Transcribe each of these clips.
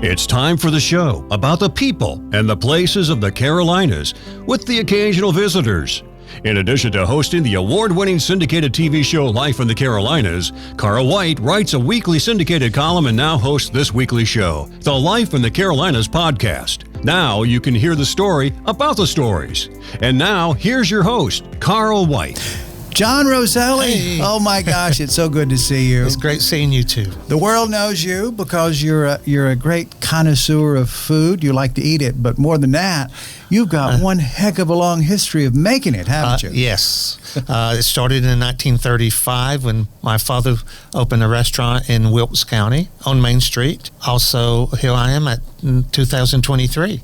It's time for the show about the people and the places of the Carolinas with the occasional visitors. In addition to hosting the award-winning syndicated TV show Life in the Carolinas, Carl White writes a weekly syndicated column and now hosts this weekly show, the Life in the Carolinas podcast. Now you can hear the story about the stories. And now here's your host, Carl White. John Roselli. Hey. Oh my gosh, it's so good to see you. It's great seeing you too. The world knows you because you're a great connoisseur of food. You like to eat it, but more than that, you've got one heck of a long history of making it, haven't you? Yes. It started in 1935 when my father opened a restaurant in Wilkes County on Main Street. Also, here I am at 2023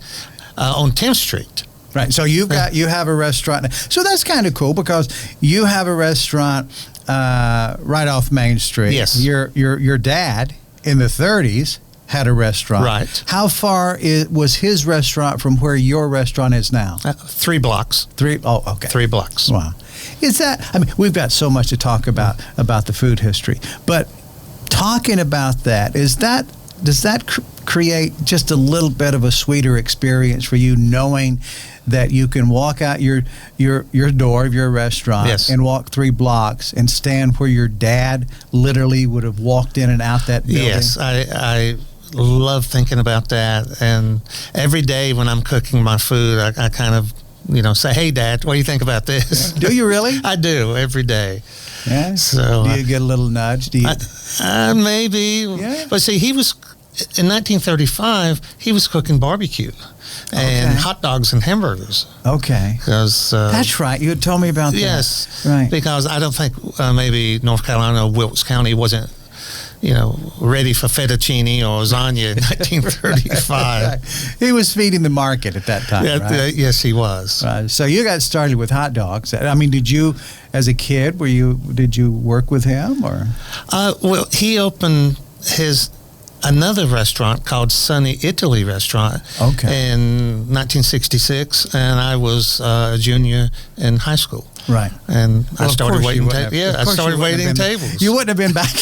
on 10th Street. Right. So you have a restaurant. So that's kind of cool because you have a restaurant right off Main Street. Yes. Your dad in the 30s had a restaurant. Right. How far was his restaurant from where your restaurant is now? 3 blocks. Oh, okay. 3 blocks. Wow. We've got so much to talk about the food history, but talking about that, does that create just a little bit of a sweeter experience for you, knowing that you can walk out your door of your restaurant Yes. and walk 3 blocks and stand where your dad literally would have walked in and out that building? Yes, I love thinking about that. And every day when I'm cooking my food, I kind of, say, hey, Dad, what do you think about this? Do you really? I do, every day. Yeah. So do you get a little nudge? Do you? Maybe. Yeah. But see, in 1935, he was cooking barbecue and hot dogs and hamburgers. Okay. Because that's right. You had told me about that. Yes. Right. Because I don't think maybe North Carolina or Wilkes County wasn't, ready for fettuccine or lasagna in 1935. Right. He was feeding the market at that time, right? Yes, he was. Right. So you got started with hot dogs. I mean, did you, as a kid, did you work with him or? Well, he opened another restaurant called Sunny Italy Restaurant in 1966, and I was a junior in high school. Right. And I started waiting tables. Yeah, I started waiting tables. You wouldn't have been back.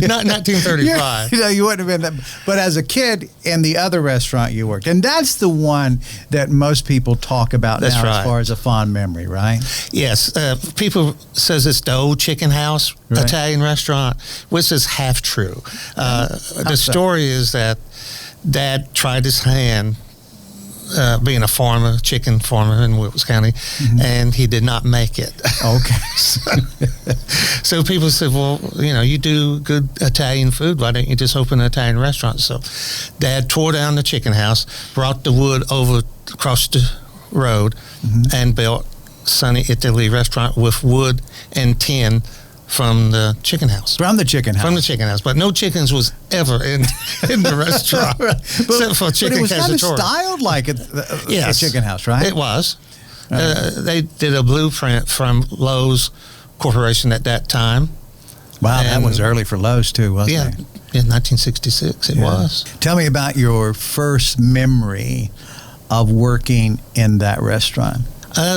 Not 1935. You wouldn't have been that. But as a kid, in the other restaurant you worked, and that's the one that most people talk about now as far as a fond memory, right? Yes. People says it's the old Chicken House Italian restaurant, which is half true. The story is that Dad tried his hand being a chicken farmer in Wilkes County, and he did not make it. Okay. So people said, well, you do good Italian food. Why don't you just open an Italian restaurant? So Dad tore down the chicken house, brought the wood over across the road, and built Sunny Italy Restaurant with wood and tin from the chicken house. From the chicken house. From the chicken house. But no chickens was ever in the restaurant. Except for chicken cacciatore. But it was kind of styled like a chicken house, right? It was. They did a blueprint from Lowe's Corporation at that time. Wow, that was early for Lowe's too, wasn't it? Yeah, in 1966 it was. Tell me about your first memory of working in that restaurant.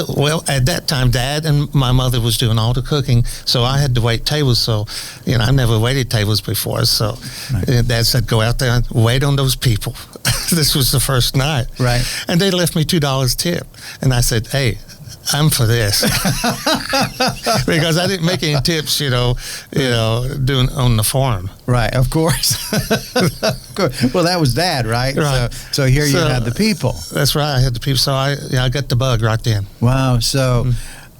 Well, at that time, Dad and my mother was doing all the cooking, so I had to wait tables. So, I never waited tables before. So, Dad said, go out there and wait on those people. This was the first night. Right. And they left me $2 tip. And I said, hey, I'm for this. Because I didn't make any tips, doing on the farm. Right, of course. Well, that was Dad, right? Right. So here you had the people. That's right. I had the people. So I got the bug right then. Wow. So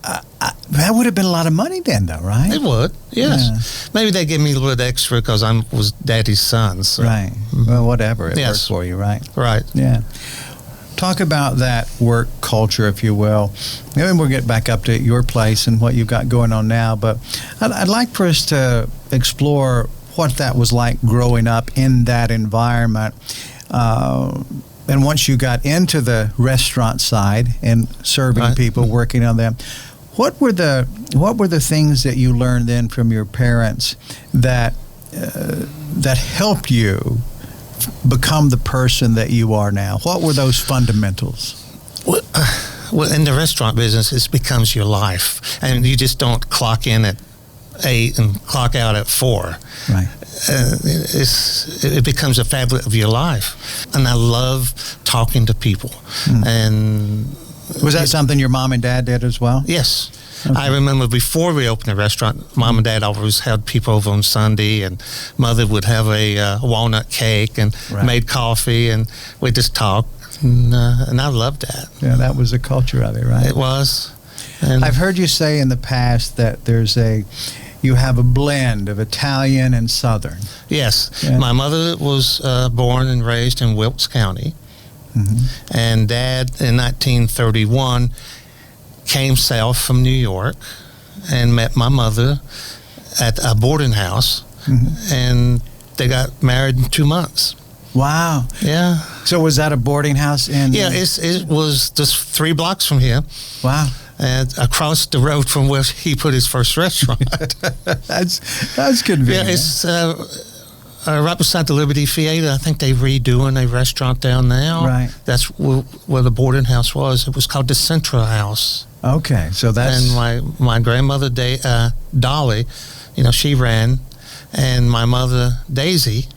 that would have been a lot of money then, though, right? It would, yes. Yeah. Maybe they gave me a little extra because I was Daddy's son. So. Right. Well, whatever. It worked for you, right? Right. Yeah. Talk about that work culture, if you will. Maybe we'll get back up to your place and what you've got going on now. But I'd like for us to explore what that was like growing up in that environment. And once you got into the restaurant side and serving people, working on them, what were the things that you learned then from your parents that helped you become the person that you are now? What were those fundamentals? Well, in the restaurant business, it becomes your life, and you just don't clock in at 8 and clock out at 4. Right. It becomes a fabric of your life, and I love talking to people. And was that something your mom and dad did as well? Yes. Okay. I remember before we opened the restaurant, Mom and Dad always had people over on Sunday, and Mother would have a walnut cake and made coffee, and we'd just talk, and I loved that. Yeah, that was the culture of it, right? It was. And I've heard you say in the past that you have a blend of Italian and Southern. Yes. Yeah. My mother was born and raised in Wilkes County, and Dad in 1931 came south from New York and met my mother at a boarding house, and they got married in 2 months. Wow. Yeah. So was that a boarding house in? Yeah, it was just 3 blocks from here. Wow. And across the road from where he put his first restaurant. That's convenient. Yeah, it's right beside the Liberty Theater. I think they're redoing a restaurant down now. Right. That's where the boarding house was. It was called the Central House. Okay, so that's... And my grandmother, Dolly, she ran. And my mother, Daisy,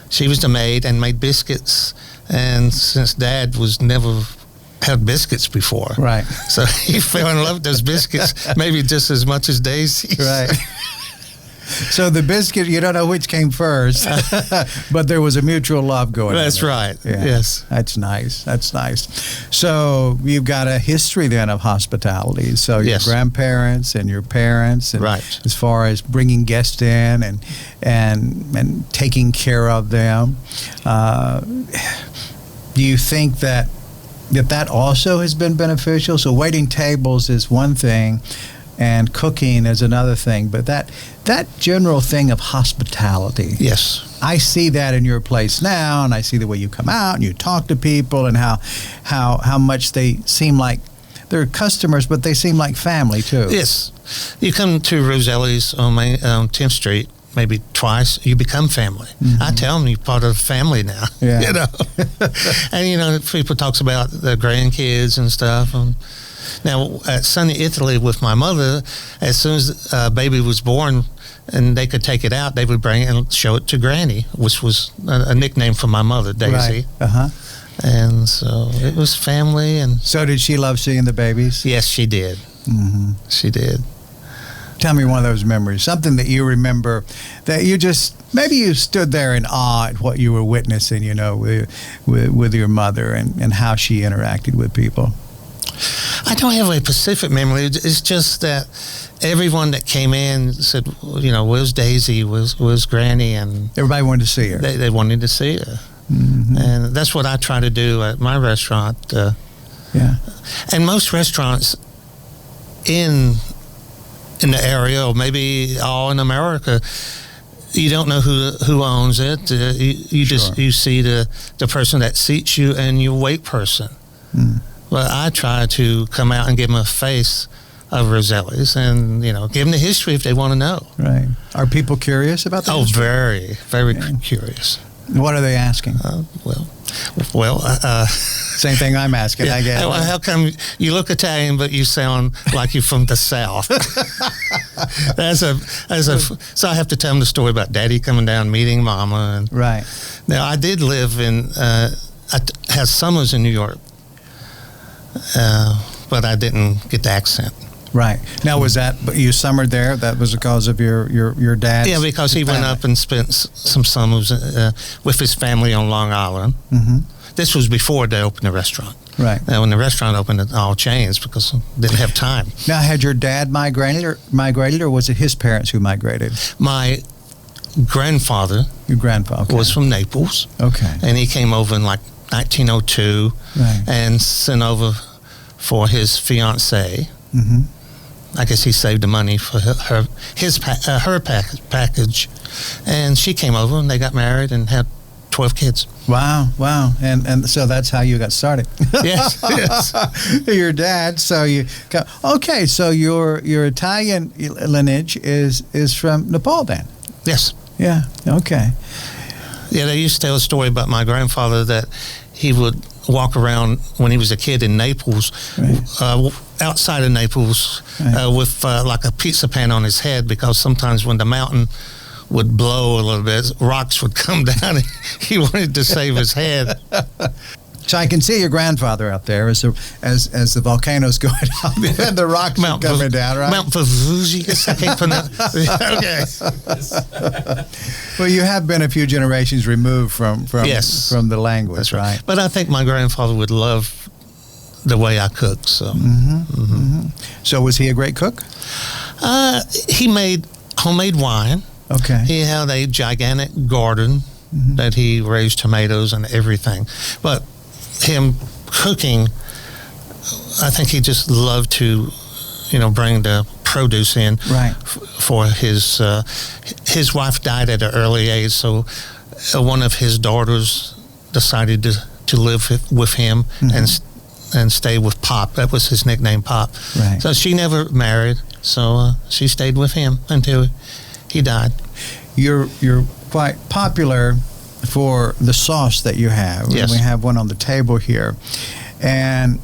she was the maid and made biscuits. And since Dad was never had biscuits before. Right. So he fell in love with those biscuits, maybe just as much as Daisy's. Right. So the biscuit, you don't know which came first, but there was a mutual love going on. That's right. Yeah. Yes. That's nice. That's nice. So you've got a history then of hospitality. So your grandparents and your parents, and right. as far as bringing guests in and taking care of them. Do you think that also has been beneficial? So waiting tables is one thing, and cooking is another thing, but that general thing of hospitality. Yes. I see that in your place now, and I see the way you come out and you talk to people, and how much they seem like they're customers, but they seem like family too. Yes. You come to Roselli's on 10th Street maybe twice, you become family. I tell them you're part of the family now. Yeah. And people talks about the grandkids and stuff. Now, at Sunny Italy with my mother, as soon as baby was born and they could take it out, they would bring it and show it to Granny, which was a nickname for my mother, Daisy. Right. And so it was family. And so did she love seeing the babies? Yes, she did. She did. Tell me one of those memories, something that you remember that you just, maybe you stood there in awe at what you were witnessing, with your mother and how she interacted with people. I don't have a specific memory. It's just that everyone that came in said, where's Daisy, where's Granny? And everybody wanted to see her. They wanted to see her. And that's what I try to do at my restaurant. And most restaurants in the area, or maybe all in America, you don't know who owns it. You just see the person that seats you and your wait person. But I try to come out and give them a face of Roselli's, and give them the history if they want to know. Right. Are people curious about that? Oh, very, very curious. What are they asking? Same thing I'm asking, I guess. How come you look Italian but you sound like you're from the South? So I have to tell them the story about Daddy coming down meeting Mama. Right. Now I did live I had summers in New York, but I didn't get the accent. Right. Now, was that you summered there? That was because of your dad's? Yeah, because he went up and spent some summers with his family on Long Island. This was before they opened the restaurant. Right. Now, when the restaurant opened, it all changed because they didn't have time. Now, had your dad migrated, or was it his parents who migrated? My grandfather. Your grandfather was from Naples. Okay. And he came over in 1902 and sent over for his fiancée. I guess he saved the money for her package, and she came over and they got married and had 12 kids. Wow, and so that's how you got started. Yes. Your dad. So so your Italian lineage is from Nepal then. Yes. Yeah. Okay. Yeah, they used to tell a story about my grandfather that he would walk around when he was a kid in Naples, outside of Naples, with like a pizza pan on his head, because sometimes when the mountain would blow a little bit, rocks would come down, and he wanted to save his head. So I can see your grandfather out there as the volcano's going up and the rocks are coming down, right? Mount Vesuvius, I can't pronounce. Okay. Well, you have been a few generations removed from the language, that's right? But I think my grandfather would love the way I cook. So, So was he a great cook? He made homemade wine. Okay. He had a gigantic garden that he raised tomatoes and everything. But him cooking, I think he just loved to, bring the produce in. Right. For his wife died at an early age, so one of his daughters decided to live with him and stay with Pop. That was his nickname, Pop. Right. So she never married, so she stayed with him until he died. You're quite popular for the sauce that you have. Yes. We have one on the table here. And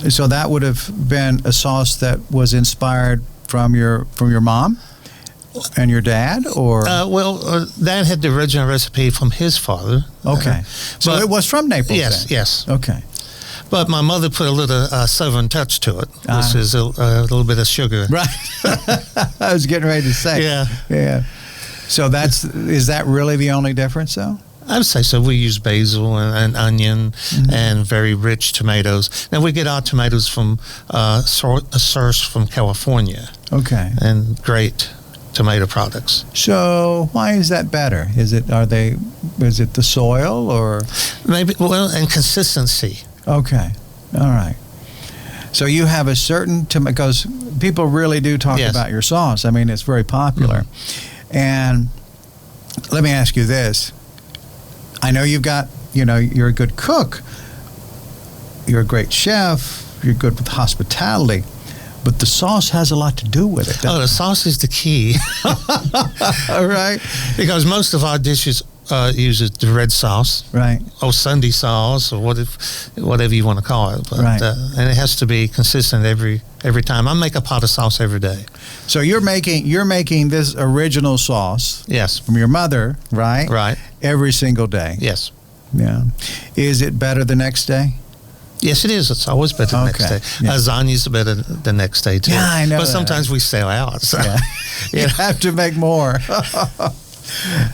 so that would have been a sauce that was inspired from your mom and your dad, or? Dad had the original recipe from his father. Okay. So it was from Naples. Yes, then? yes. Okay. But my mother put a little southern touch to it, which is a little bit of sugar. Right. I was getting ready to say. Yeah. So is that really the only difference, though? I would say so. We use basil and onion and very rich tomatoes. Now, we get our tomatoes from a source from California. Okay. And great tomato products. So why is that better? Is it the soil, or? Maybe, and consistency. Okay. All right. So you have a certain because people really do talk about your sauce. I mean, it's very popular. And let me ask you this. I know you're a good cook. You're a great chef. You're good with hospitality. But the sauce has a lot to do with it. The sauce is the key. All right. Because most of our dishes uses the red sauce. Right. Or Sunday sauce, or whatever you want to call it. But, right. And it has to be consistent every time. I make a pot of sauce every day. So you're making this original sauce. Yes. From your mother, right? Right. Every single day. Yes. Yeah. Is it better the next day? Yes, it is. It's always better the next day. Yeah. Lasagna's better the next day, too. Yeah, I know. But sometimes we sell out. So. Yeah. You have to make more.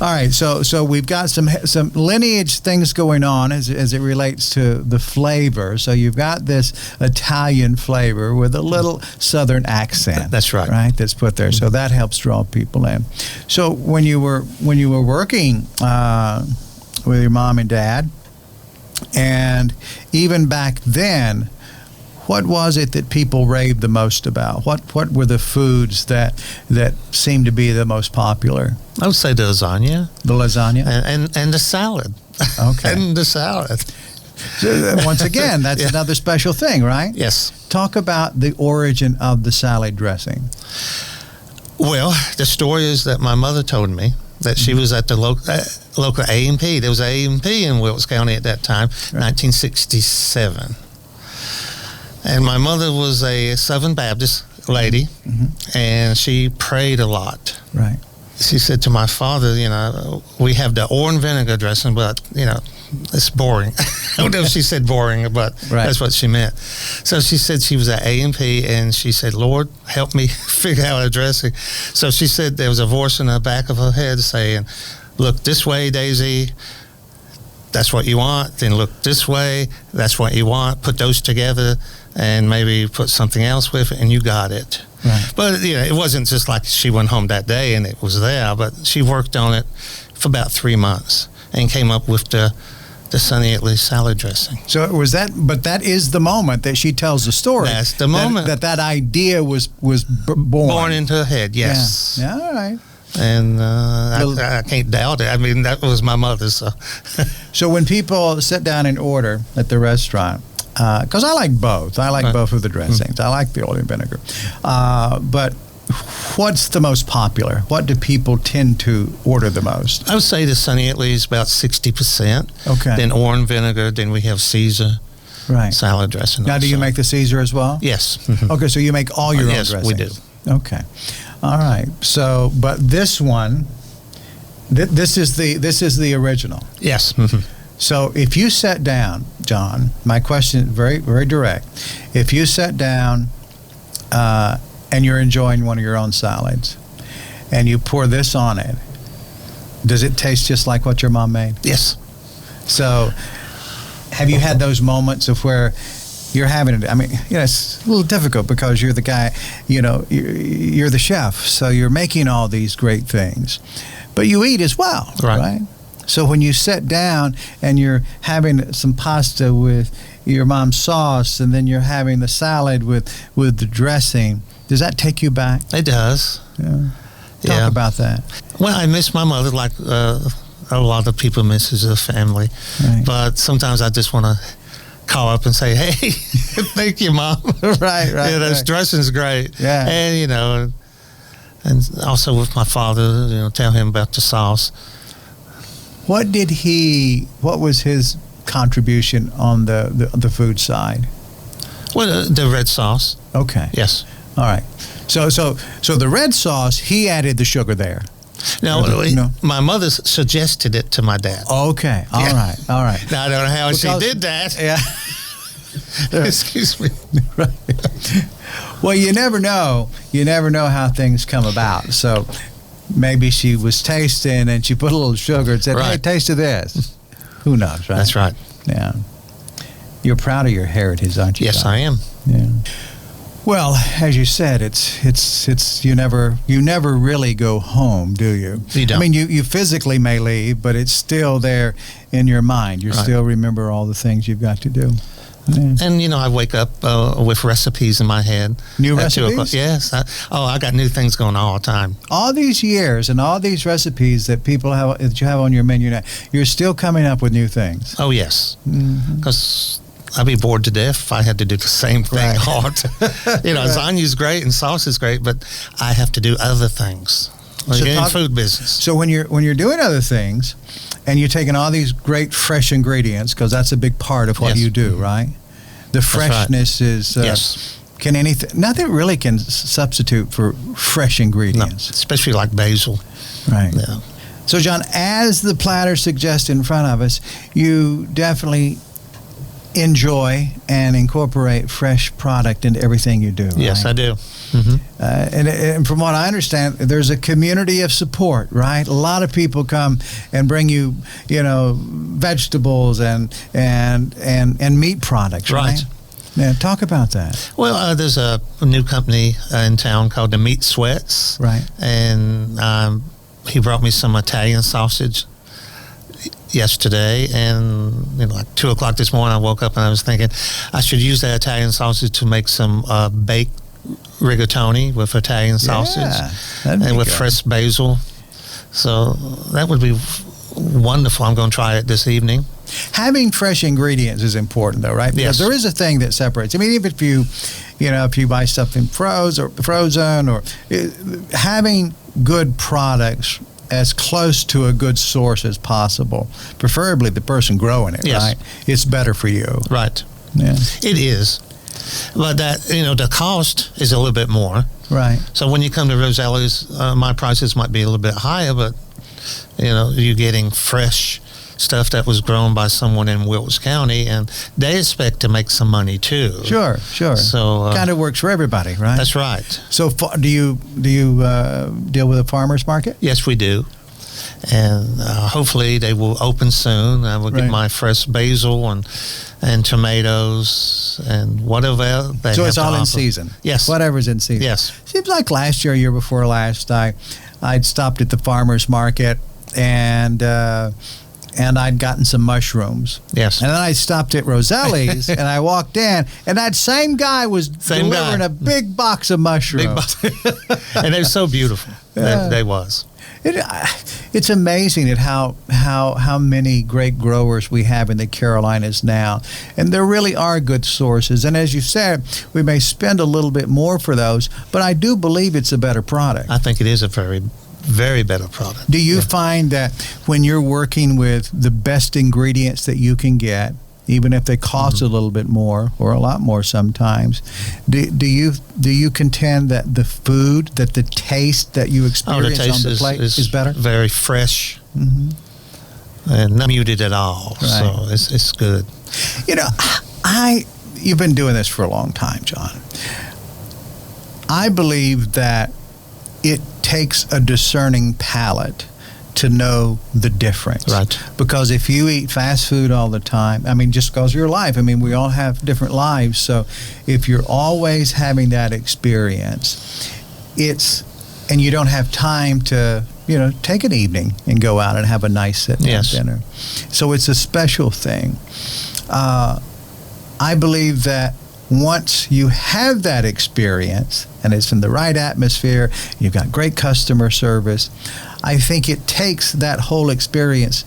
All right, so we've got some lineage things going on as it relates to the flavor. So you've got this Italian flavor with a little Southern accent. That's right. Right, that's put there. So that helps draw people in. So when you were working with your mom and dad, and even back then, what was it that people raved the most about? What were the foods that seemed to be the most popular? I would say the lasagna. The lasagna? And the salad. Okay. And the salad. So, once again, that's another special thing, right? Yes. Talk about the origin of the salad dressing. Well, the story is that my mother told me that she was at the local A&P. There was A&P in Wilkes County at that time, 1967. And my mother was a Southern Baptist lady, and she prayed a lot. Right. She said to my father, we have the orange vinegar dressing, but, it's boring. I don't know if she said boring, but that's what she meant. So she said she was at A&P, and she said, Lord, help me figure out a dressing. So she said there was a voice in the back of her head saying, look this way, Daisy. That's what you want. Then look this way. That's what you want. Put those together and maybe put something else with it, and you got it. Right. But, it wasn't just like she went home that day and it was there, but she worked on it for about 3 months and came up with the Sonny Italy salad dressing. So it was that, but that is the moment that she tells the story. That's the moment. That idea was born. Born into her head, yes. Yeah, all right. And I can't doubt it. I mean, that was my mother. So when people sit down and order at the restaurant, because I like both. I like both of the dressings. I like the oil and vinegar. But what's the most popular? What do people tend to order the most? I would say the Sonny Italy is about 60%. Okay. Then orange vinegar. Then we have Caesar. Right. salad dressing. Now, do you also. make the Caesar as well? Yes. Okay, so you make all your own Yes, dressings. we do. Okay, all right. So, but this one, this is the original. Yes. So, if you sat down, John, my question is very, very direct. If you sat down and you're enjoying one of your own salads, and you pour this on it, does it taste just like what your mom made? Yes. So, have you had those moments of where you're having it? I mean, it's a little difficult because you're the guy, you're the chef, so you're making all these great things, but you eat as well, right? So when you sit down and you're having some pasta with your mom's sauce, and then you're having the salad with the dressing, does that take you back? It does. Yeah. Talk about that. Well, I miss my mother like a lot of people miss as a family. Right. But sometimes I just want to call up and say, hey, thank you, Mom. Right. Yeah, this dressing's great. Yeah. And, and also with my father, tell him about the sauce. What was his contribution on the food side? Well, the red sauce. Okay. Yes. All right. So the red sauce, he added the sugar there. No, my mother suggested it to my dad. Okay. All right. Now, I don't know how she did that. Yeah. Excuse me. Right. Well, you never know. You never know how things come about. So maybe she was tasting and she put a little sugar and said, hey, taste of this. Who knows, right? That's right. Yeah. You're proud of your heritage, aren't you? Yes, Don? I am. Yeah. Well, as you said, it's you never really go home, do you? You don't. I mean, you physically may leave, but it's still there in your mind. You still remember all the things you've got to do. Yeah. And I wake up with recipes in my head. New at 2 o'clock. recipes? Yes. I got new things going all the time. All these years and all these recipes that that you have on your menu now, you're still coming up with new things. Oh yes, Mm-hmm. because I'd be bored to death if I had to do the same thing all the time. Lasagna's great and sauce is great, but I have to do other things. So in food business. So when you're doing other things, and you're taking all these great fresh ingredients, because that's a big part of what you do, right? The freshness is yes. Nothing really can substitute for fresh ingredients, especially like basil. Right. Yeah. So John, as the platter suggests in front of us, you definitely enjoy and incorporate fresh product into everything you do. Yes, right? I do. Mm-hmm. And from what I understand, there's a community of support, right? A lot of people come and bring you, vegetables and meat products, right? Yeah, talk about that. Well, there's a new company in town called the Meat Sweats, right? And he brought me some Italian sausage yesterday, and like 2 o'clock this morning, I woke up and I was thinking I should use that Italian sausage to make some baked rigatoni with Italian sausage and with fresh basil. So that would be wonderful. I'm going to try it this evening. Having fresh ingredients is important, though, right? Because there is a thing that separates. I mean, even if you buy something frozen, or having good products as close to a good source as possible, preferably the person growing it, right? It's better for you. Right. Yeah. It is. But that, the cost is a little bit more. Right. So when you come to Roselli's, my prices might be a little bit higher, but, you're getting fresh stuff that was grown by someone in Wilkes County, and they expect to make some money too. Sure. So kind of works for everybody, right? That's right. So do you deal with a farmer's market? Yes, we do. And hopefully they will open soon. I will get my fresh basil and tomatoes and whatever else they have. So it's all in season? Yes. Whatever's in season? Yes. Seems like last year before last, I'd stopped at the farmer's market and I'd gotten some mushrooms. Yes. And then I stopped at Roselli's and I walked in, and that same guy was delivering a big box of mushrooms. And they're so beautiful. They was. It's amazing at how many great growers we have in the Carolinas now, and there really are good sources. And as you said, we may spend a little bit more for those, but I do believe it's a better product. I think it is a very, very better product. Do you find that when you're working with the best ingredients that you can get, even if they cost a little bit more or a lot more sometimes. Do you contend that the food, that the taste that you experience on the plate is better? Very fresh. Mm-hmm. And not muted at all. Right. So it's good. You know, you've been doing this for a long time, John. I believe that it takes a discerning palate to know the difference. Right. Because if you eat fast food all the time, I mean, just because of your life, I mean, we all have different lives. So if you're always having that experience, and you don't have time to, take an evening and go out and have a nice sit-down dinner. So it's a special thing. I believe that once you have that experience and it's in the right atmosphere, you've got great customer service, I think it takes that whole experience,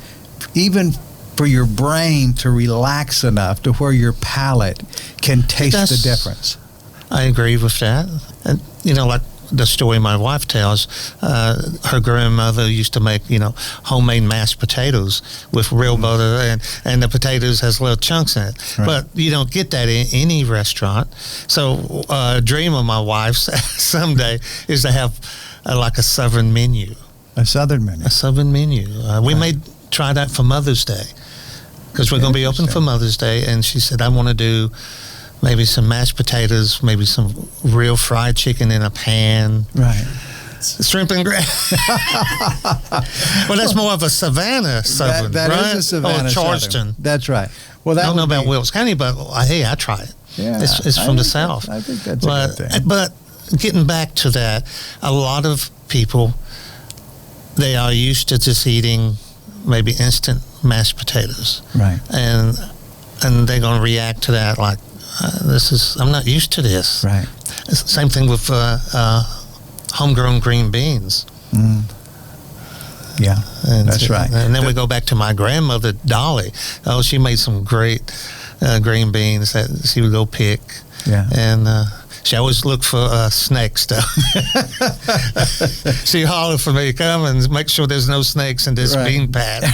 even for your brain to relax enough to where your palate can taste the difference. I agree with that. And, like the story my wife tells, her grandmother used to make, homemade mashed potatoes with real butter, and the potatoes has little chunks in it. Right. But you don't get that in any restaurant. So a dream of my wife's someday is to have like a Southern menu. A Southern menu. A Southern menu. We may try that for Mother's Day, because we're going to be open for Mother's Day. And she said, I want to do maybe some mashed potatoes, maybe some real fried chicken in a pan. Right. Shrimp and gravy. Well, that's more of a Savannah Southern, that right? Is a Savannah or Charleston. Southern. That's right. Well, I don't know about Wilkes County, but hey, I try it. Yeah, it's from the South. I think that's a good thing. But getting back to that, a lot of people, they are used to just eating maybe instant mashed potatoes. Right. And they're going to react to that like, I'm not used to this. Right. Same thing with homegrown green beans. Mm. Yeah, that's right. And then we go back to my grandmother, Dolly. Oh, she made some great green beans that she would go pick. Yeah. And she always looked for snakes, though. She hollered for me, come and make sure there's no snakes in this bean patch.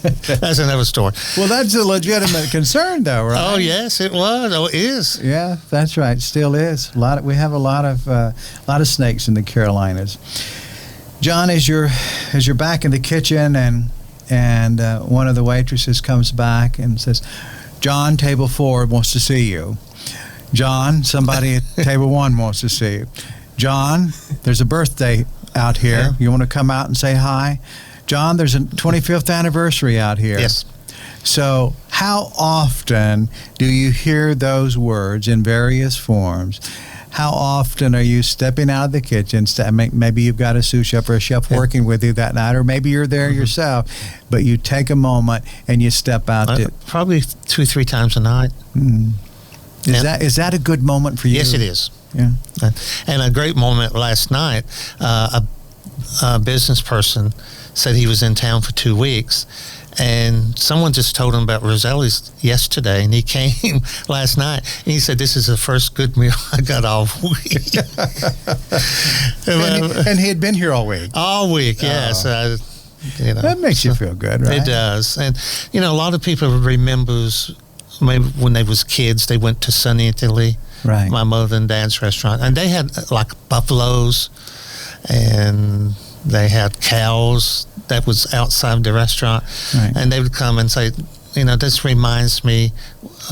That's another story. Well, that's a legitimate concern, though, right? Oh, yes, it was. Oh, it is. Yeah, that's right. Still is. We have a lot of snakes in the Carolinas. John, as you're back in the kitchen, and one of the waitresses comes back and says, "John, table 4 wants to see you." "John, somebody at table 1 wants to see you." "John, there's a birthday out here. Yeah. You want to come out and say hi?" "John, there's a 25th anniversary out here." Yes. So how often do you hear those words in various forms? How often are you stepping out of the kitchen? Maybe you've got a sous chef or a chef working with you that night, or maybe you're there yourself, but you take a moment and you step out. Probably 2-3 times a night. Mm. Is that a good moment for you? Yes, it is. Yeah. And a great moment last night, a business person said he was in town for 2 weeks, and someone just told him about Roselli's yesterday, and he came last night, and he said, "This is the first good meal I got all week." and he had been here all week. All week, yes. That makes you feel good, right? It does. And, a lot of people remembers maybe when they was kids, they went to Sunny Italy, right? My mother and dad's restaurant, and they had like buffaloes, and they had cows that was outside the restaurant, right. And they would come and say, this reminds me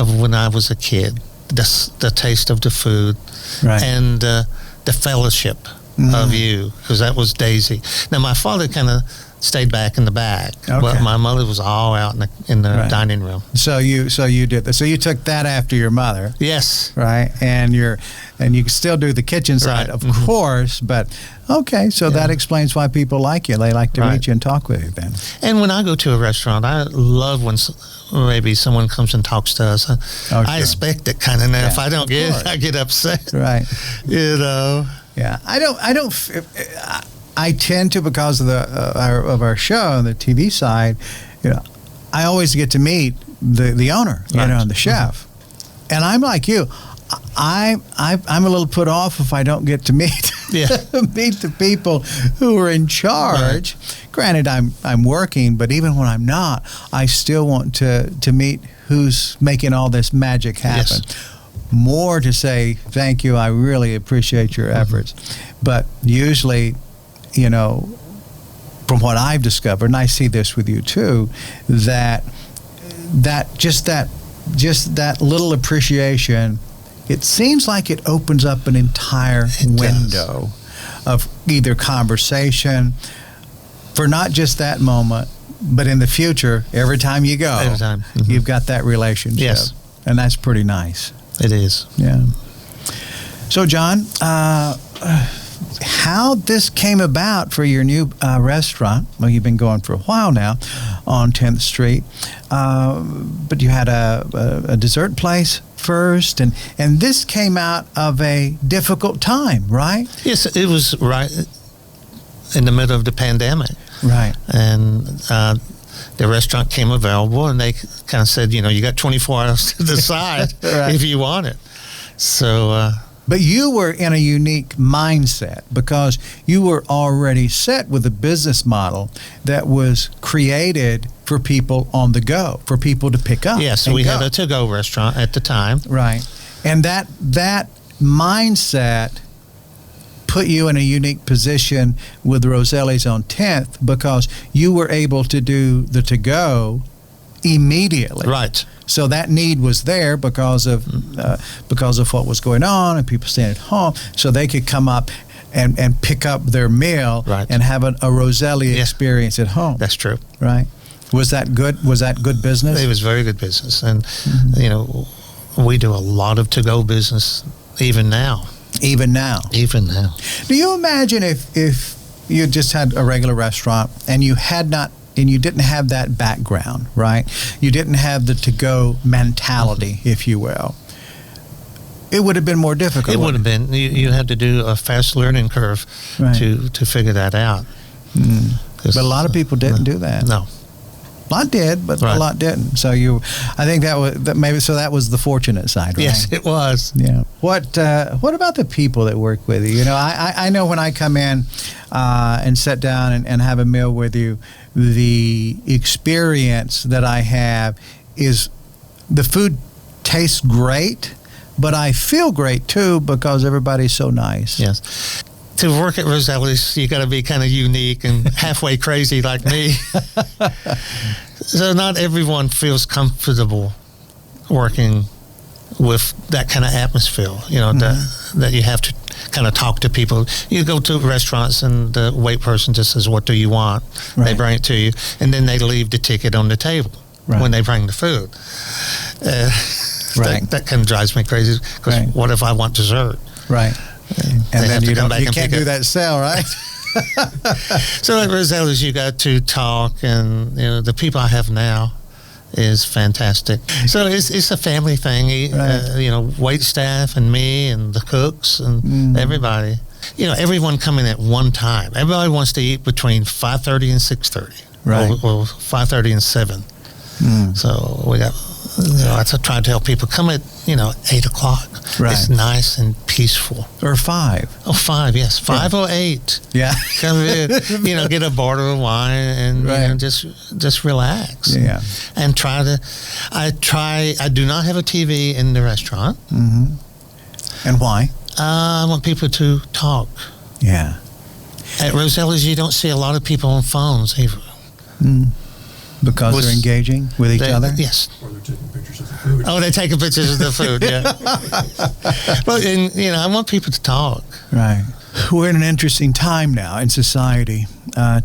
of when I was a kid, the taste of the food, right. And the fellowship of you, because that was Daisy. Now, my father kind of stayed back in the back, but my mother was all out in the right. dining room. So you did that. So you took that after your mother. Yes. Right. And you can still do the kitchen side, right. of course, but so that explains why people like you. They like to meet you and talk with you then. And when I go to a restaurant, I love when maybe someone comes and talks to us. I expect it kind of now. If I don't get it, I get upset. Right. Yeah. I tend to, because of our show, the TV side, I always get to meet the owner, the chef, and I'm like you. I'm a little put off if I don't get to meet Yeah. Meet the people who are in charge. Right. Granted, I'm working, but even when I'm not, I still want to meet who's making all this magic happen. Yes. More to say, thank you, I really appreciate your efforts. But usually, you know, from what I've discovered, and I see this with you too, that little appreciation, it seems like it opens up an entire window of either conversation for not just that moment, but in the future, every time you go, you've got that relationship. Yes. And that's pretty nice. It is. Yeah. So, John, how this came about for your new restaurant? Well, you've been going for a while now on 10th Street, but you had a dessert place first, and this came out of a difficult time, right? Yes, it was right in the middle of the pandemic. Right. And the restaurant came available, and they kind of said, you know, you got 24 hours to decide right. if you want it. So... But you were in a unique mindset because you were already set with a business model that was created for people on the go, for people to pick up. Yes, we had a to-go restaurant at the time. Right. And that mindset put you in a unique position with Roselli's on 10th because you were able to do the to-go immediately. Right. So that need was there because of what was going on and people staying at home, so they could come up and pick up their meal right. and have a Roselli experience at home. That's true. Right. Was that good? Was that good business? It was very good business, and you know, we do a lot of to-go business even now. Even now. Even now. Do you imagine if you just had a regular restaurant and you had not? And you didn't have that background, right? You didn't have the to-go mentality, if you will. It would have been more difficult. It would have been. You had to do a fast learning curve right. to figure that out. But a lot of people didn't do that. No. A lot did, but right. a lot didn't. So I think that was the fortunate side, right? Yes, it was. Yeah. What about the people that work with you? You know, I know when I come in and sit down and have a meal with you, the experience that I have is the food tastes great, but I feel great too because everybody's so nice. Yes. To work at Roselli's, you got to be kind of unique and halfway crazy like me. So not everyone feels comfortable working with that kind of atmosphere, you know, that you have to kind of talk to people. You go to restaurants and the wait person just says, what do you want? Right. They bring it to you, and then they leave the ticket on the table right. when they bring the food. Right. That kind of drives me crazy because right. what if I want dessert? Right. And then you can't do that sale, right? So at Roselli's, you got to talk, and you know the people I have now is fantastic. So it's a family thing. Right. You know, wait staff and me and the cooks and everybody. You know, everyone coming at one time. Everybody wants to eat between 5:30 and 6:30, right? Or 5:30 and 7. So we got. You know, I try to tell people, come at 8 o'clock. Right. It's nice and peaceful. Or 5. Oh, 5, yes. 5 or 8. Yeah. Come in, get a bottle of wine and right. just relax. Yeah. And I do not have a TV in the restaurant. And why? I want people to talk. Yeah. At Roselli's, you don't see a lot of people on phones either. Because they're engaging with each other? Yes. Or they're taking pictures of the food. Oh, they're taking pictures of the food, yeah. But, I want people to talk. Right. We're in an interesting time now in society.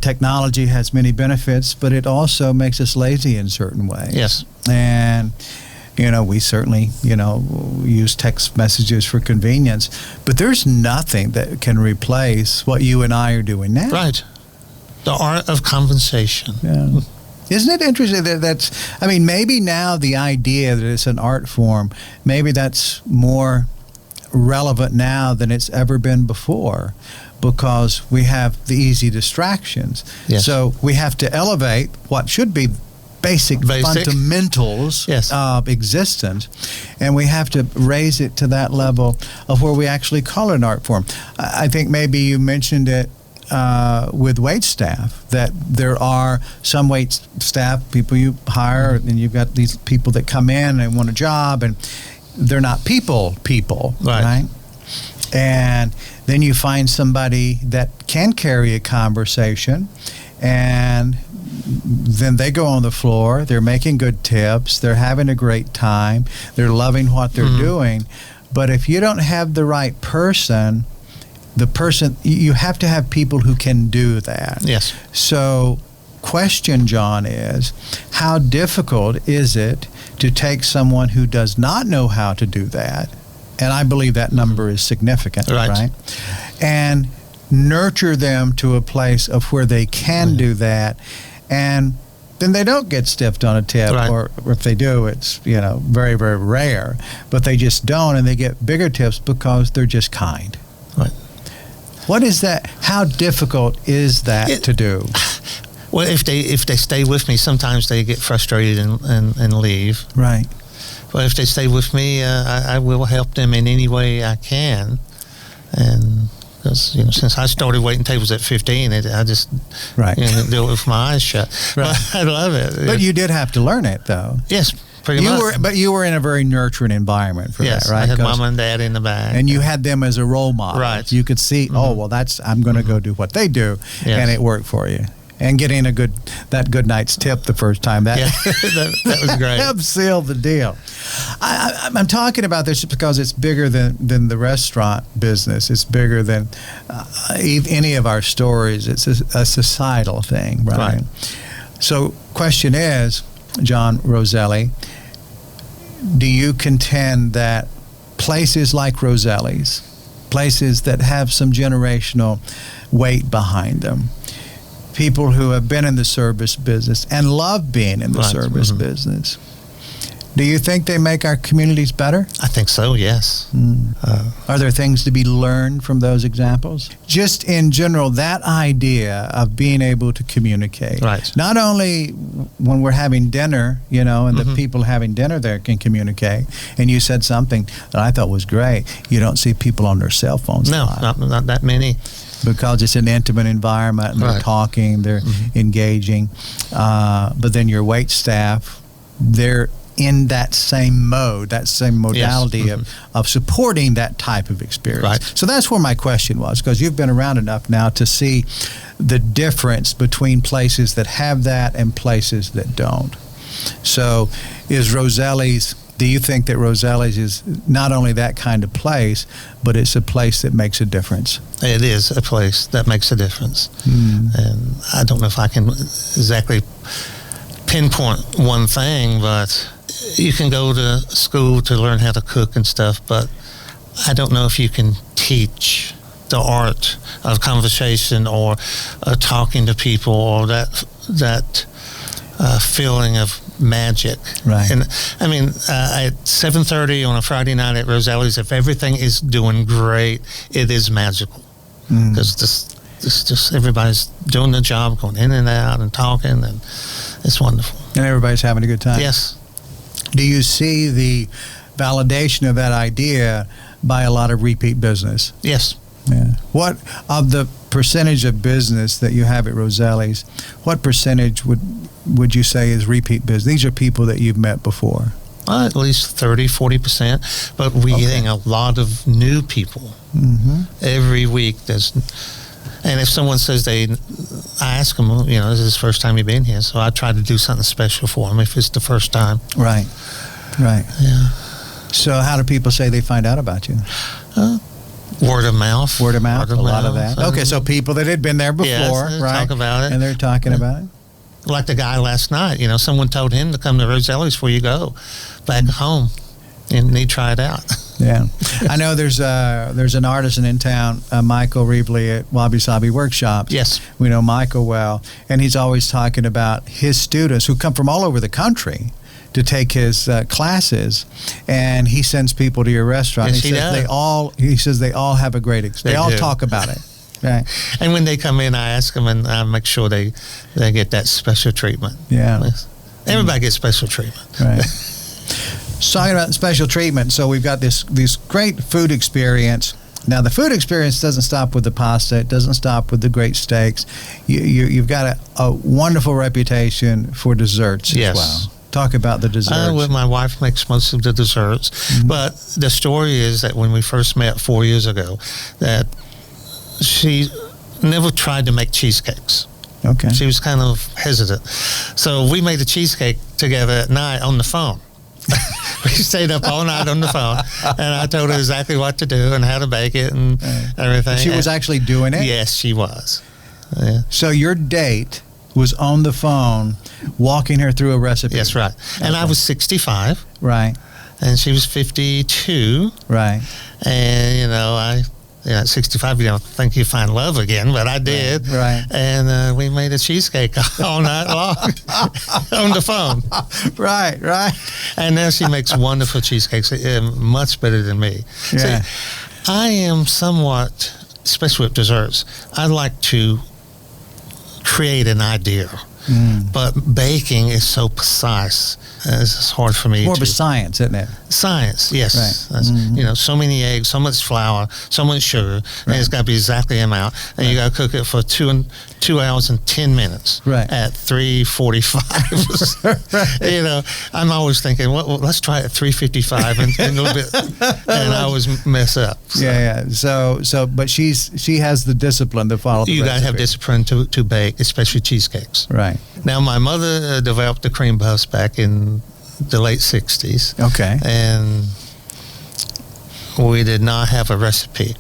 Technology has many benefits, but it also makes us lazy in certain ways. Yes. And, we certainly, use text messages for convenience, but there's nothing that can replace what you and I are doing now. Right. The art of conversation. Yeah. Isn't it interesting maybe now the idea that it's an art form, maybe that's more relevant now than it's ever been before because we have the easy distractions. Yes. So we have to elevate what should be basic fundamentals Yes. of existence, and we have to raise it to that level of where we actually call it an art form. I think maybe you mentioned it with wait staff, that there are some wait staff people you hire, and you've got these people that come in and want a job, and they're not people, right? And then you find somebody that can carry a conversation, and then they go on the floor, they're making good tips, they're having a great time, they're loving what they're doing. But if you don't have the right person, you have to have people who can do that. Yes. So question, John, is how difficult is it to take someone who does not know how to do that, and I believe that number is significant, right? And nurture them to a place of where they can do that, and then they don't get stiffed on a tip, or if they do, it's very, very rare, but they just don't, and they get bigger tips because they're just kind. Right. What is that? How difficult is that to do? Well, if they stay with me, sometimes they get frustrated and leave. Right. But if they stay with me, I will help them in any way I can. And because since I started waiting tables at 15, I just do it with my eyes shut. Right. But I love it. But you did have to learn it, though. Yes. Pretty much. But you were in a very nurturing environment for that, right? I had mom and dad in the back. And you had them as a role model. Right. You could see, I'm going to go do what they do, and it worked for you. And getting that good night's tip the first time, that was great. That sealed the deal. I'm talking about this because it's bigger than the restaurant business. It's bigger than any of our stories. It's a societal thing, right? So question is, John Roselli, do you contend that places like Roselli's, places that have some generational weight behind them, people who have been in the service business and love being in the service business, do you think they make our communities better? I think so, yes. Are there things to be learned from those examples? Just in general, that idea of being able to communicate. Right. Not only when we're having dinner, and the people having dinner there can communicate. And you said something that I thought was great. You don't see people on their cell phones a lot. Not that many. Because it's an intimate environment, and they're talking, they're engaging. But then your wait staff, they're in that same mode, that same modality of supporting that type of experience. Right. So that's where my question was, because you've been around enough now to see the difference between places that have that and places that don't. So do you think that Roselli's is not only that kind of place, but it's a place that makes a difference? It is a place that makes a difference. And I don't know if I can exactly pinpoint one thing, but you can go to school to learn how to cook and stuff, but I don't know if you can teach the art of conversation or talking to people, or that feeling of magic. Right. And I mean, at 7:30 on a Friday night at Roselli's, if everything is doing great, it is magical, because just everybody's doing the job, going in and out and talking, and it's wonderful. And everybody's having a good time. Yes. Do you see the validation of that idea by a lot of repeat business? Yes. Yeah. What of the percentage of business that you have at Roselli's, what percentage would you say is repeat business? These are people that you've met before. At least 30-40%, but we're getting a lot of new people every week. And if someone says I ask them, this is the first time you've been here, so I try to do something special for them if it's the first time. Right. Yeah. So how do people say they find out about you? Word of mouth. A lot of that. Okay, so people that had been there before, talk about it. And they're talking about it. Like the guy last night, someone told him to come to Roselli's before you go back home, and he tried out. Yeah. I know there's an artisan in town, Michael Reevely at Wabi Sabi Workshops. Yes. We know Michael well, and he's always talking about his students who come from all over the country to take his classes, and he sends people to your restaurant. Yes, he says they all have a great experience. They all talk about it. Right. And when they come in, I ask them, and I make sure they get that special treatment. Yeah. Yes. Everybody gets special treatment. Right. So talking about special treatment, so we've got this great food experience. Now, the food experience doesn't stop with the pasta. It doesn't stop with the great steaks. You've got a wonderful reputation for desserts Yes. as well. Talk about the desserts. Well, my wife makes most of the desserts. But the story is that when we first met 4 years ago, that she never tried to make cheesecakes. Okay. She was kind of hesitant. So we made a cheesecake together at night on the phone. We stayed up all night on the phone, and I told her exactly what to do and how to bake it and everything. She was actually doing it? Yes, she was. Yeah. So your date was on the phone walking her through a recipe. That's right. And I was 65. Right. And she was 52. Right. And, at 65, you don't think you find love again, but I did. Right. And we made a cheesecake all night long on the phone. Right. And now she makes wonderful cheesecakes, much better than me. Yeah. See, I am somewhat, especially with desserts, I like to create an idea. But baking is so precise. It's hard for me. More of a science, isn't it? Science, yes. Right. So many eggs, so much flour, so much sugar, and it's got to be exactly the amount. And you got to cook it for 2 hours and 10 minutes at 3:45. I'm always thinking, well, let's try it at 3:55 and a little bit, and I always mess up. So. Yeah. So, but she has the discipline to follow. You got to have discipline to bake, especially cheesecakes. Right. Now, my mother developed the cream puffs back in the late 60s. Okay. And we did not have a recipe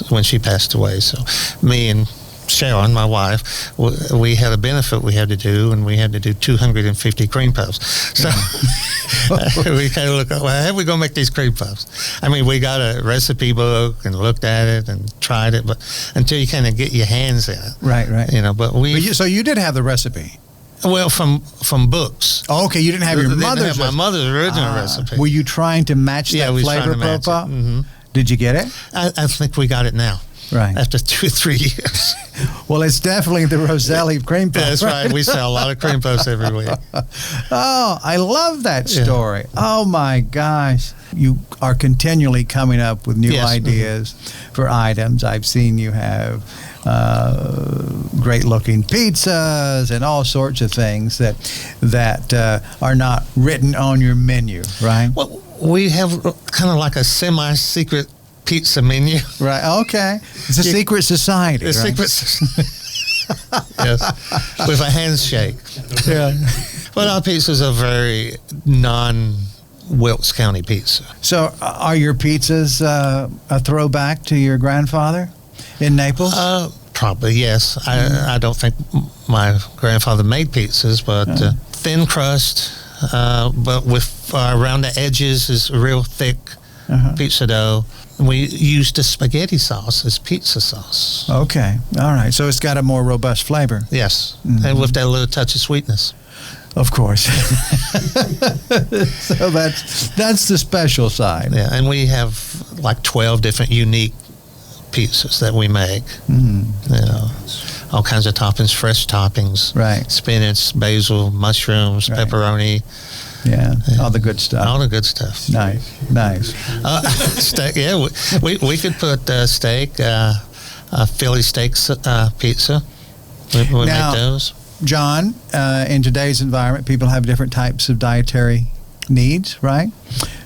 when she passed away. So me and Sharon, my wife, we had a benefit we had to do, and we had to do 250 cream puffs. So we kind of looked at, well, how are we going to make these cream puffs? I mean, we got a recipe book and looked at it and tried it, but until you kind of get your hands in it. Right. But so you did have the recipe? Well, from books. Oh, okay. You didn't have your mother's my mother's original recipe. Were you trying to match that flavor profile? Mm-hmm. Did you get it? I think we got it now. Right. After 2 or 3 years. Well, it's definitely the Roselli cream puff. That's right. We sell a lot of cream puffs every week. Oh, I love that story. Yeah. Oh, my gosh. You are continually coming up with new ideas for items. I've seen you have great-looking pizzas and all sorts of things that are not written on your menu, right? Well, we have kind of like a semi-secret pizza menu. Right. Okay. It's a secret society. The secret society. Yes. With a handshake. Yeah. But our pizzas are very non-Wilkes County pizza. So are your pizzas a throwback to your grandfather in Naples? Probably, yes. I don't think my grandfather made pizzas, but thin crust, but with around the edges is real thick pizza dough. We used the spaghetti sauce as pizza sauce. Okay. All right. So it's got a more robust flavor. Yes. And with that little touch of sweetness. Of course. So that's the special side. Yeah. And we have like 12 different unique pizzas that we make. All kinds of toppings, fresh toppings. Right. Spinach, basil, mushrooms, pepperoni. Yeah, all the good stuff. All the good stuff. Nice. Steak, we could put steak, Philly steak pizza. We now, make those. John, in today's environment, people have different types of dietary needs, right?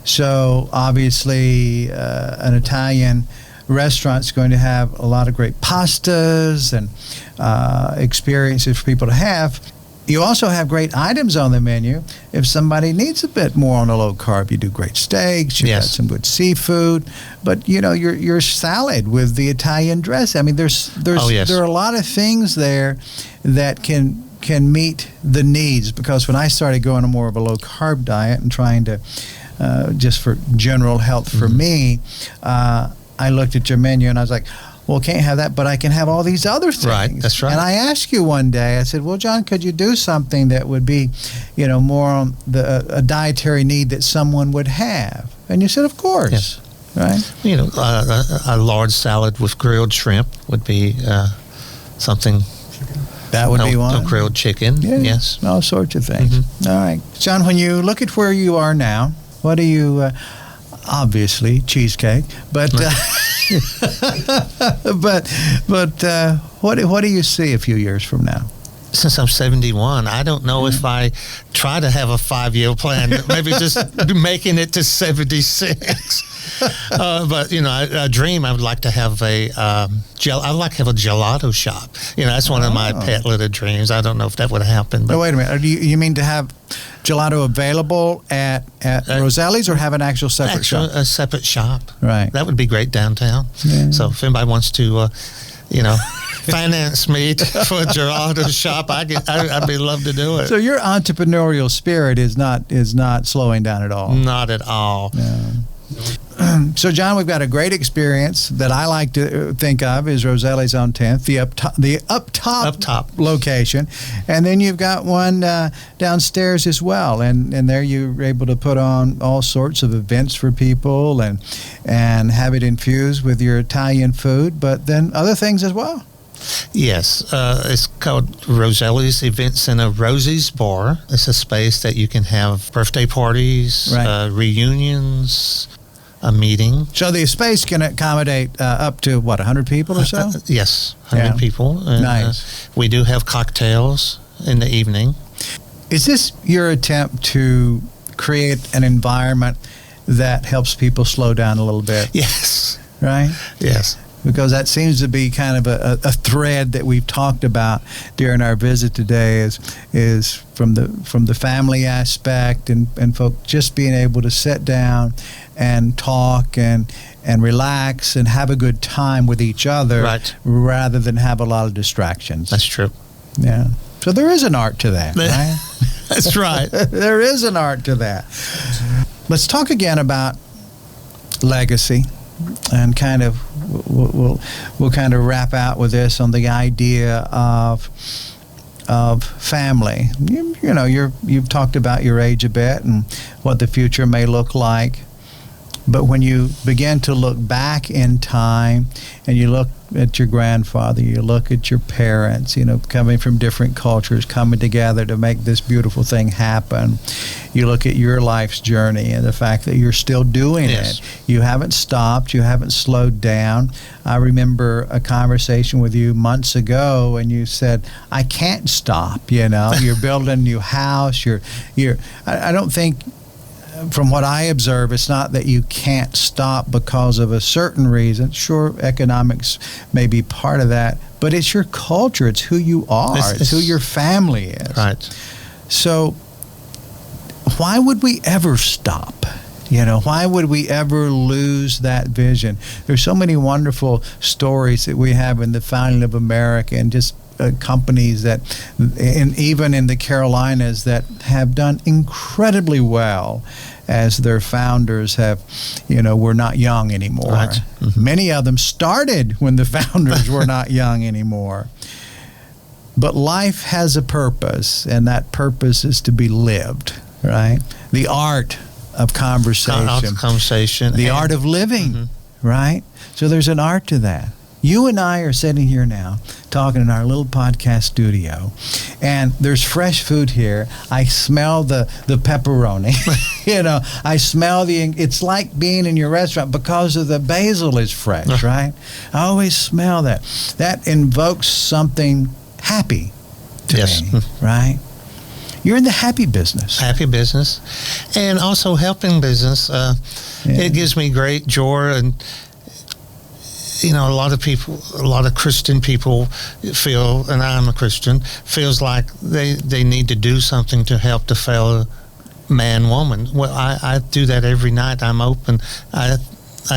So obviously, an Italian restaurant's going to have a lot of great pastas and experiences for people to have. You also have great items on the menu. If somebody needs a bit more on a low carb, you do great steaks. You've got some good seafood, but your salad with the Italian dress. I mean, there are a lot of things there that can meet the needs. Because when I started going on more of a low carb diet and trying to just for general health for me, I looked at your menu and I was like, well, can't have that, but I can have all these other things. Right, that's right. And I asked you one day, I said, well, John, could you do something that would be, more on a dietary need that someone would have? And you said, of course. Right? A large salad with grilled shrimp would be something That would be one. A grilled chicken, Yeah, yes. all sorts of things. All right. John, when you look at where you are now, what do you, obviously, cheesecake, but what do you see a few years from now? Since I'm 71, I don't know if I try to have a 5-year plan, maybe just making it to 76. But, I dream I would like to have I'd like to have a gelato shop. That's one of my pet little dreams. I don't know if that would happen. But wait a minute. You mean to have gelato available at Roselli's or have an actual separate shop? A separate shop. Right. That would be great downtown. Yeah. So if anybody wants to, finance me for a gelato shop, I'd be love to do it. So your entrepreneurial spirit is not slowing down at all. Not at all. Yeah. So, John, we've got a great experience that I like to think of is Roselli's on 10th, the up top location, and then you've got one downstairs as well, and there you're able to put on all sorts of events for people and have it infused with your Italian food, but then other things as well. Yes, it's called Roselli's Event Center, Rosie's Bar. It's a space that you can have birthday parties, right. Reunions, a meeting. So the space can accommodate up to, 100 people or so? Yes, 100 people. And, nice. We do have cocktails in the evening. Is this your attempt to create an environment that helps people slow down a little bit? Yes. Right? Yes. Because that seems to be kind of a thread that we've talked about during our visit today is from the family aspect and folk just being able to sit down and talk and relax and have a good time with each other, right, rather than have a lot of distractions. That's true. Yeah. So there is an art to that, right? That's right. There is an art to that. Let's talk again about legacy. And kind of we'll kind of wrap out with this on the idea of family. You've talked about your age a bit and what the future may look like. But when you begin to look back in time and you look at your grandfather, you look at your parents, coming from different cultures, coming together to make this beautiful thing happen. You look at your life's journey and the fact that you're still doing yes. it. You haven't stopped. You haven't slowed down. I remember a conversation with you months ago and you said, I can't stop, You're building a new house. I don't think, from what I observe, it's not that you can't stop because of a certain reason. Sure, economics may be part of that, but it's your culture. It's who you are. It's who your family is. Right. So why would we ever stop? Why would we ever lose that vision? There's so many wonderful stories that we have in the founding of America and just companies that, even in the Carolinas, that have done incredibly well as their founders have, were not young anymore. Right. Mm-hmm. Many of them started when the founders were not young anymore. But life has a purpose, and that purpose is to be lived, right? The art of conversation. The art of living, mm-hmm. right? So there's an art to that. You and I are sitting here now talking in our little podcast studio, and there's fresh food here. I smell the pepperoni. I smell it's like being in your restaurant because of the basil is fresh, right? I always smell that. That invokes something happy to me, right? You're in the happy business. Happy business, and also helping business. It gives me great joy and. A lot of Christian people feel, and I'm a Christian, feels like they need to do something to help the fellow man, woman. Well, I do that every night. I'm open. I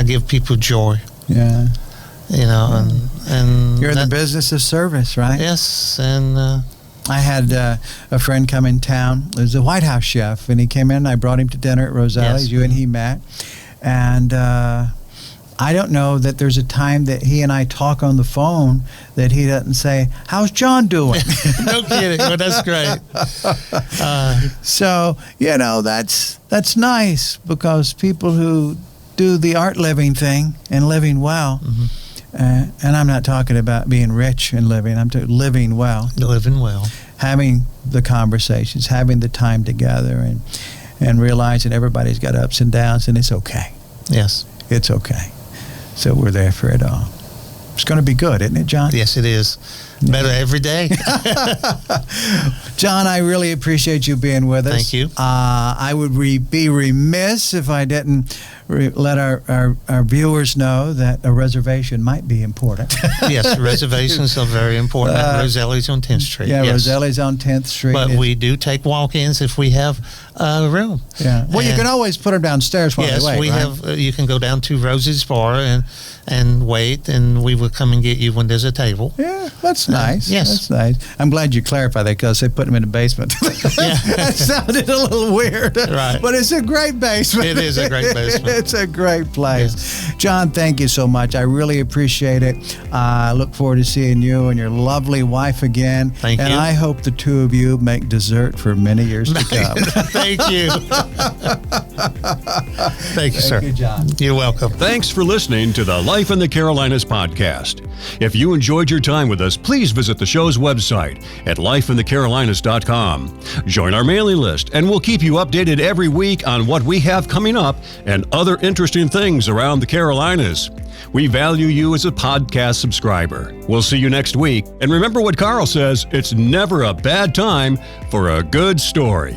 give people joy. Yeah. And you're in the business of service, right? Yes, and I had a friend come in town. It was a White House chef, and he came in. And I brought him to dinner at Roselli's. Yes. You and he met, and. I don't know that there's a time that he and I talk on the phone that he doesn't say, how's John doing? No kidding. Well, that's great. So, that's nice because people who do the art living thing and living well, mm-hmm. And I'm not talking about being rich and living. I'm talking living well. Living well. Having the conversations, having the time together, and realizing everybody's got ups and downs, and it's okay. Yes. It's okay. So we're there for it all. It's going to be good, isn't it, John? Yes, it is. Better every day. John, I really appreciate you being with us. Thank you. I would be remiss if I didn't let our viewers know that a reservation might be important. Yes, reservations are very important. Roselli's on 10th Street. Yeah, yes. Roselli's on 10th Street. But we do take walk-ins if we have room. Yeah. Well, you can always put them downstairs while yes, they wait, we right? have. You can go down to Rosie's Bar and wait, and we will come and get you when there's a table. Yeah, that's nice. Yes. That's nice. I'm glad you clarified that because they put them in the basement. That sounded a little weird. Right. But it's a great basement. It is a great basement. It's a great place. Yes. John, thank you so much. I really appreciate it. I look forward to seeing you and your lovely wife again. Thank you. And I hope the two of you make dessert for many years to come. Thank you. Thank you, sir. Thank you, John. You're welcome. Thanks for listening to the Life in the Carolinas podcast. If you enjoyed your time with us, please visit the show's website at lifeinthecarolinas.com. Join our mailing list, and we'll keep you updated every week on what we have coming up and other interesting things around the Carolinas. We value you as a podcast subscriber. We'll see you next week. And remember what Carl says, it's never a bad time for a good story.